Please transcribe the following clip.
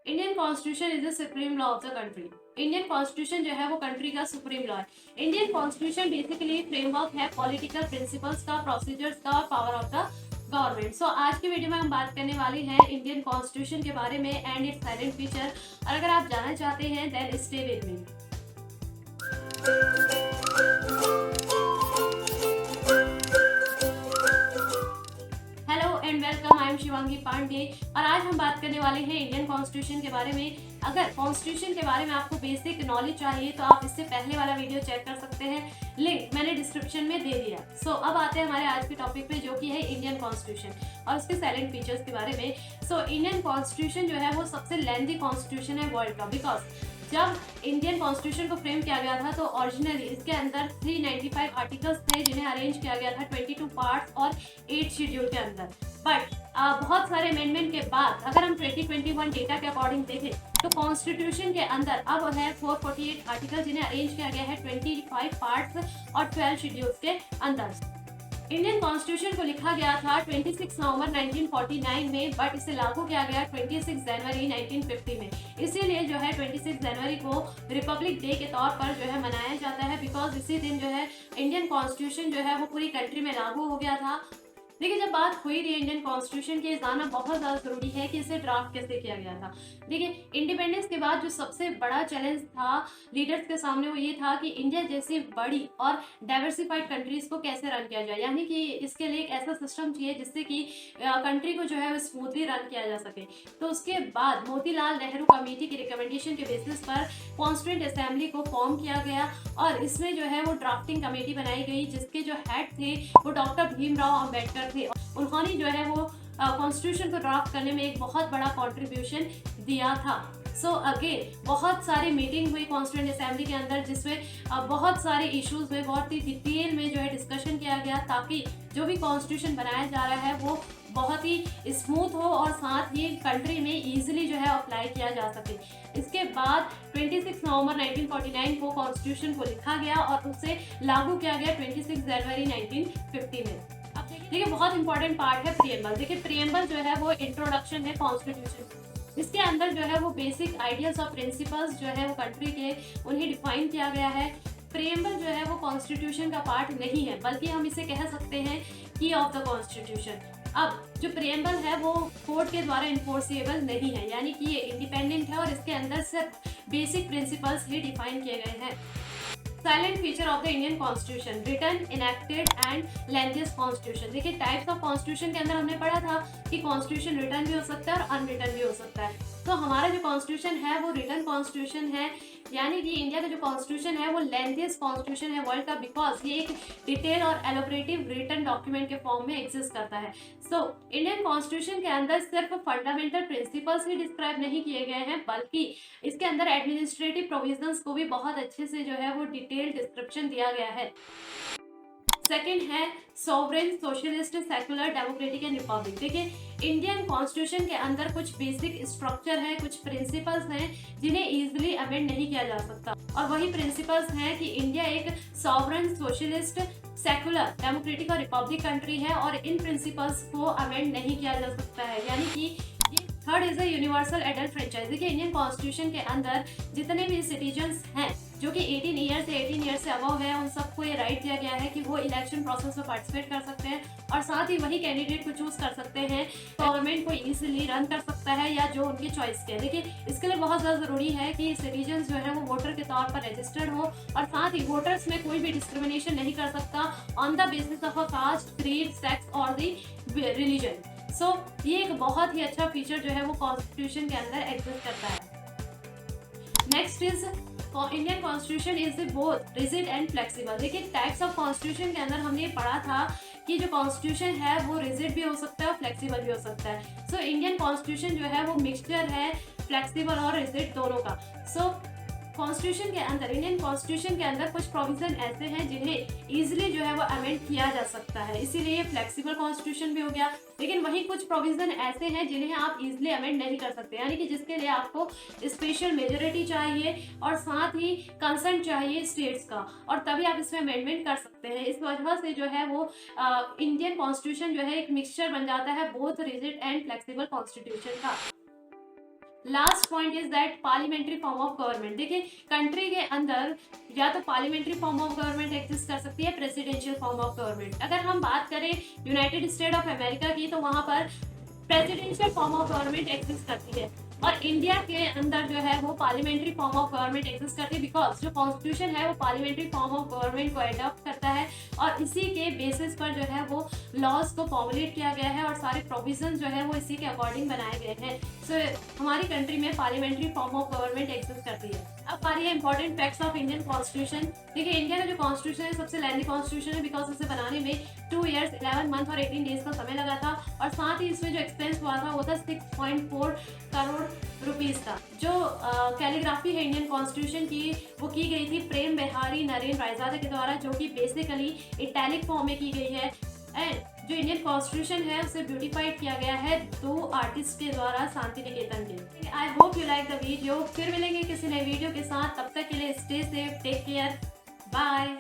Indian constitution is the supreme law of the country. Indian constitution जो है वो country का सुप्रीम लॉ है। इंडियन कॉन्स्टिट्यूशन बेसिकली फ्रेमवर्क है पॉलिटिकल प्रिंसिपल्स का, प्रोसीजर्स का और पावर ऑफ द गवर्नमेंट। सो आज की वीडियो में हम बात करने वाले हैं इंडियन कॉन्स्टिट्यूशन के बारे में एंड इट्स साइलेंट फीचर। और अगर आप जानना चाहते हैं then stay with me. Hello and welcome, I am Shivangi Pandey और आज हम बात करने वाले हैं इंडियन कॉन्स्टिट्यूशन के बारे में। अगर कॉन्स्टिट्यूशन के बारे में आपको बेसिक नॉलेज चाहिए तो आप इससे पहले वाला वीडियो चेक कर सकते हैं, लिंक मैंने डिस्क्रिप्शन में दे दिया। सो अब आते हैं हमारे आज के टॉपिक पे जो कि है इंडियन कॉन्स्टिट्यूशन और उसके साइलेंट फीचर्स के बारे में। सो इंडियन कॉन्स्टिट्यूशन जो है वो सबसे लेंथी कॉन्स्टिट्यूशन है वर्ल्ड का, बिकॉज जब इंडियन कॉन्स्टिट्यूशन को फ्रेम किया गया था तो ओरिजिनली इसके अंदर 395 आर्टिकल्स थे जिन्हें अरेंज किया गया था 22 पार्ट्स और 8 शेड्यूल के अंदर। बट बहुत सारे अमेंडमेंट के बाद अगर हम 2021 डेटा के अकॉर्डिंग देखें तो कॉन्स्टिट्यूशन के अंदर अब है 448 आर्टिकल जिन्हें अरेंज किया गया है 25 पार्ट्स और 12 शेड्यूल्स के अंदर। इंडियन कॉन्स्टिट्यूशन को लिखा गया था 26 नवंबर 1949 में, बट इसे लागू किया गया 26 जनवरी 1950 में। इसीलिए जो है 26 जनवरी को रिपब्लिक डे के तौर पर जो है मनाया जाता है, बिकॉज इसी दिन जो है इंडियन कॉन्स्टिट्यूशन जो है वो पूरी कंट्री में लागू हो गया था। देखिए, जब बात हुई थी इंडियन कॉन्स्टिट्यूशन की, जानना बहुत ज़्यादा ज़रूरी है कि इसे ड्राफ्ट कैसे किया गया था। देखिए, इंडिपेंडेंस के बाद जो सबसे बड़ा चैलेंज था लीडर्स के सामने वो ये था कि इंडिया जैसी बड़ी और डाइवर्सिफाइड कंट्रीज को कैसे रन किया जाए, यानी कि इसके लिए एक ऐसा सिस्टम चाहिए जिससे कि कंट्री को जो है स्मूथली रन किया जा सके। तो उसके बाद मोतीलाल नेहरू कमेटी की रिकमेंडेशन के बेसिस पर कॉन्स्टिट्यूंट असेंबली को फॉर्म किया गया और इसमें जो है वो ड्राफ्टिंग कमेटी बनाई गई जिसके जो हेड थे वो डॉक्टर भीमराव अम्बेडकर थे। उन्होंने जो है वो कॉन्स्टिट्यूशन को ड्राफ्ट करने में एक बहुत बड़ा कंट्रीब्यूशन दिया था। सो अगेन बहुत सारी मीटिंग हुई कॉन्स्टिट्यूंट असेंबली के अंदर जिसमें बहुत सारे इश्यूज में बहुत ही डिटेल में जो है डिस्कशन किया गया ताकि जो भी कॉन्स्टिट्यूशन बनाया जा रहा है वो बहुत ही स्मूथ हो और साथ ही कंट्री में इजीली जो है अप्लाई किया जा सके। इसके बाद 26 नवंबर 1949 को कॉन्स्टिट्यूशन को लिखा गया और उसे लागू किया गया 26 जनवरी 1950 में। अब देखिए, बहुत इंपॉर्टेंट पार्ट है प्रिएम्बल। देखिए, प्रिएम्बल जो है वो इंट्रोडक्शन है कॉन्स्टिट्यूशन। इसके अंदर जो है वो बेसिक आइडियाज और प्रिंसिपल्स जो है वो कंट्री के उन्हें डिफाइन किया गया है। प्रिएम्बल जो है वो कॉन्स्टिट्यूशन का पार्ट नहीं है, बल्कि हम इसे कह सकते हैं की ऑफ द कॉन्स्टिट्यूशन। अब जो प्रिएम्बल है वो कोर्ट के द्वारा इन्फोर्सेबल नहीं है, यानी कि ये इंडिपेंडेंट है और इसके अंदर सिर्फ बेसिक प्रिंसिपल्स ही डिफाइन किए गए हैं। Salient feature of the Indian constitution, written, enacted and lengthiest constitution. देखिए, टाइप्स ऑफ कॉन्स्टिट्यूशन के अंदर हमने पढ़ा था कि कॉन्स्टिट्यूशन रिटन भी हो सकता है और अनरिटन भी हो सकता है। तो हमारा जो कॉन्स्टिट्यूशन है वो रिटन कॉन्स्टिट्यूशन है, यानी कि इंडिया का जो कॉन्स्टिट्यूशन है वो लेंथिएस्ट कॉन्स्टिट्यूशन है वर्ल्ड का, बिकॉज ये एक डिटेल और एलोबरेटिव रिटन डॉक्यूमेंट के फॉर्म में एग्जिस्ट करता है। सो इंडियन कॉन्स्टिट्यूशन के अंदर सिर्फ फंडामेंटल प्रिंसिपल्स ही डिस्क्राइब नहीं किए गए हैं, बल्कि इसके अंदर एडमिनिस्ट्रेटिव प्रोविजंस को भी बहुत अच्छे से जो है वो डिटेल डिस्क्रिप्शन दिया गया है। सेकेंड है sovereign, socialist, secular, democratic and Republic. देखिए, इंडियन कॉन्स्टिट्यूशन के अंदर कुछ बेसिक स्ट्रक्चर है, कुछ प्रिंसिपल्स हैं जिन्हें इजीली अमेंड नहीं किया जा सकता, और वही प्रिंसिपल्स हैं कि इंडिया एक सॉवरेन, सोशलिस्ट, सेकुलर, डेमोक्रेटिक और रिपब्लिक कंट्री है और इन प्रिंसिपल्स को अमेंड नहीं किया जा सकता है, यानी कि third is a universal adult franchise. देखिए, इंडियन कॉन्स्टिट्यूशन के अंदर जितने भी सिटीजन्स हैं जो कि 18 ईयर से अबव है उन सबको ये राइट दिया गया है कि वो इलेक्शन प्रोसेस में पार्टिसिपेट कर सकते हैं और साथ ही वही कैंडिडेट को चूज कर सकते हैं गवर्नमेंट को इजीली रन कर सकता है या जो उनकी चॉइस के। देखिए, इसके लिए बहुत ज़्यादा ज़रूरी है कि सिटीजन्स जो है वो वोटर के तौर पर रजिस्टर्ड हो और साथ ही वोटर्स में कोई भी डिस्क्रिमिनेशन नहीं कर सकता on the basis of a caste, creed, sex और द रिलीजन। सो ये एक बहुत ही अच्छा फीचर जो है वो कॉन्स्टिट्यूशन के अंदर एग्जिस्ट करता है। Next is Indian constitution is both rigid and flexible. देखिए, टाइप्स ऑफ कॉन्स्टिट्यूशन के अंदर हमने पढ़ा था कि जो कॉन्स्टिट्यूशन है वो रिजिड भी हो सकता है और फ्लेक्सिबल भी हो सकता है। सो इंडियन कॉन्स्टिट्यूशन जो है वो मिक्सचर है फ्लेक्सिबल और रिजिड दोनों का। सो कॉन्स्टिट्यूशन के अंदर, इंडियन कॉन्स्टिट्यूशन के अंदर कुछ प्रोविजन ऐसे हैं जिन्हें इजीली जो है वो अमेंड किया जा सकता है, इसीलिए फ्लेक्सिबल कॉन्स्टिट्यूशन भी हो गया। लेकिन वहीं कुछ प्रोविजन ऐसे हैं जिन्हें आप इजीली अमेंड नहीं कर सकते, यानी कि जिसके लिए आपको स्पेशल मेजोरिटी चाहिए और साथ ही कंसेंट चाहिए स्टेट्स का, और तभी आप इसमें अमेंडमेंट कर सकते हैं। इस वजह से जो है वो इंडियन कॉन्स्टिट्यूशन जो है एक मिक्सचर बन जाता है both rigid and flexible constitution का। Last point is that parliamentary form of government. देखिए कंट्री के अंदर या तो parliamentary form of government exist कर सकती है, प्रेसिडेंशियल फॉर्म ऑफ गवर्नमेंट। अगर हम बात करें यूनाइटेड स्टेट ऑफ अमेरिका की तो वहां पर presidential form of government exist करती है, और इंडिया के अंदर जो है वो parliamentary form of government exist करती है, बिकॉज जो कॉन्स्टिट्यूशन है वो पार्लियामेंट्री फॉर्म ऑफ गवर्नमेंट को अडॉप्ट करता है और इसी के बेसिस पर जो है वो लॉज को फॉर्मुलेट किया गया है और सारे प्रोविजन जो है वो इसी के अकॉर्डिंग बनाए गए हैं। सो हमारी कंट्री में parliamentary form of government exist करती है। अब आ रही है important facts of Indian constitution. देखिए इंडिया का जो कॉन्स्टिट्यूशन है सबसे लेंथी कॉन्स्टिट्यूशन है, बिकॉज इसे बनाने में 2 years 11 month और 18 days का समय लगा था, और साथ ही इसमें जो एक्सपेंस हुआ था वो था 6.4 करोड़ रुपीस का। जो कैलीग्राफी है इंडियन कॉन्स्टिट्यूशन की वो की गई थी प्रेम बिहारी नरेन रायजादा के द्वारा, जो कि बेसिकली इटैलिक फॉर्म में की गई है। एंड जो इंडियन कॉन्स्टिट्यूशन है उसे ब्यूटिफाइड किया गया है 2 आर्टिस्ट के द्वारा शांति निकेतन के। I hope you like the video. फिर मिलेंगे किसी नए वीडियो के साथ, तब तक के लिए stay safe, take care, bye.